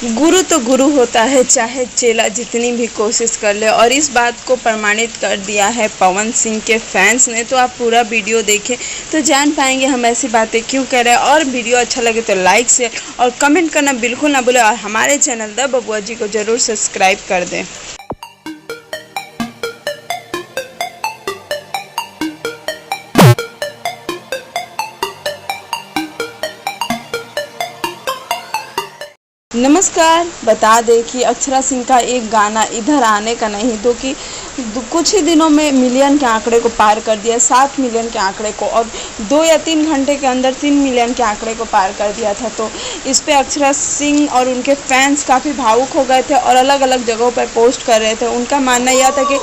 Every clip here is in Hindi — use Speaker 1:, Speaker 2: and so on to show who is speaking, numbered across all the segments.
Speaker 1: गुरु तो गुरु होता है, चाहे चेला जितनी भी कोशिश कर ले। और इस बात को प्रमाणित कर दिया है पवन सिंह के फैंस ने। तो आप पूरा वीडियो देखें तो जान पाएंगे हम ऐसी बातें क्यों कह रहे हैं। और वीडियो अच्छा लगे तो लाइक शेयर और कमेंट करना बिल्कुल ना भूलें। और हमारे चैनल द बबुआ जी को ज़रूर सब्सक्राइब कर दें। नमस्कार। बता दें कि अक्षरा सिंह का एक गाना इधर आने का नहीं दो कि कुछ ही दिनों में मिलियन के आंकड़े को पार कर दिया, 7 मिलियन के आंकड़े को, और 2 या 3 घंटे के अंदर 3 मिलियन के आंकड़े को पार कर दिया था। तो इस पे अक्षरा सिंह और उनके फैंस काफ़ी भावुक हो गए थे और अलग अलग जगहों पर पोस्ट कर रहे थे। उनका मानना यह था कि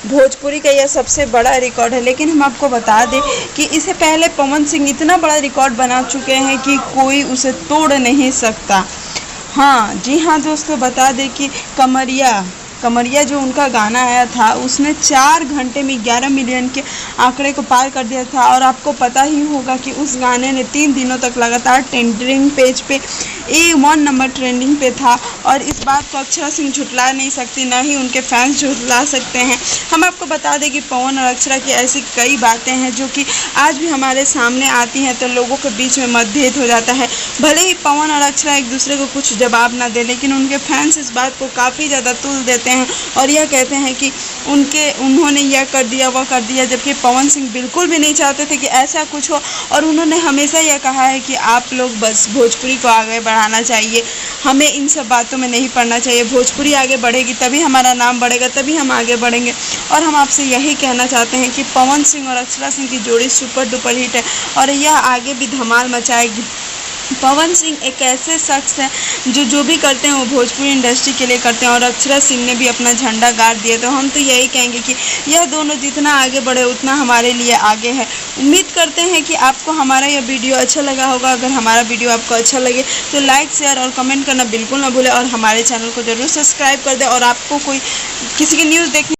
Speaker 1: भोजपुरी का यह सबसे बड़ा रिकॉर्ड है। लेकिन हम आपको बता दें कि इससे पहले पवन सिंह इतना बड़ा रिकॉर्ड बना चुके हैं कि कोई उसे तोड़ नहीं सकता। हाँ जी हाँ दोस्तों, बता दें कि कमरिया जो उनका गाना आया था उसने 4 घंटे में 11 मिलियन के आंकड़े को पार कर दिया था। और आपको पता ही होगा कि उस गाने ने 3 दिनों तक लगातार ट्रेंडिंग पेज पे A1 नंबर ट्रेंडिंग पे था। और इस बात को अक्षरा सिंह झुटला नहीं सकती, ना ही उनके फैंस झुटला सकते हैं। हम आपको बता दें कि पवन और अक्षरा की ऐसी कई बातें हैं जो कि आज भी हमारे सामने आती हैं तो लोगों के बीच में मतभेद हो जाता है। भले ही पवन और अक्षरा एक दूसरे को कुछ जवाब ना दे, लेकिन उनके फैंस इस बात को काफ़ी ज़्यादा तुल देते हैं और यह कहते हैं कि उन्होंने यह कर दिया वह कर दिया, जबकि पवन सिंह बिल्कुल भी नहीं चाहते थे कि ऐसा कुछ हो। और उन्होंने हमेशा यह कहा है कि आप लोग बस भोजपुरी को आगे बढ़ाना चाहिए, हमें इन सब बातों में नहीं पड़ना चाहिए। भोजपुरी आगे बढ़ेगी तभी हमारा नाम बढ़ेगा, तभी हम आगे बढ़ेंगे। और हम आपसे यही कहना चाहते हैं कि पवन सिंह और अक्षरा सिंह की जोड़ी सुपर डुपर हिट है और यह आगे भी धमाल मचाएगी। पवन सिंह एक ऐसे शख्स हैं जो भी करते हैं वो भोजपुरी इंडस्ट्री के लिए करते हैं और अक्षरा सिंह ने भी अपना झंडा गाड़ दिया। तो हम तो यही कहेंगे कि यह दोनों जितना आगे बढ़े उतना हमारे लिए आगे है। उम्मीद करते हैं कि आपको हमारा यह वीडियो अच्छा लगा होगा। अगर हमारा वीडियो आपको अच्छा लगे तो लाइक शेयर और कमेंट करना बिल्कुल ना भूलें और हमारे चैनल को ज़रूर सब्सक्राइब कर दें। और आपको कोई किसी की न्यूज़ देखनी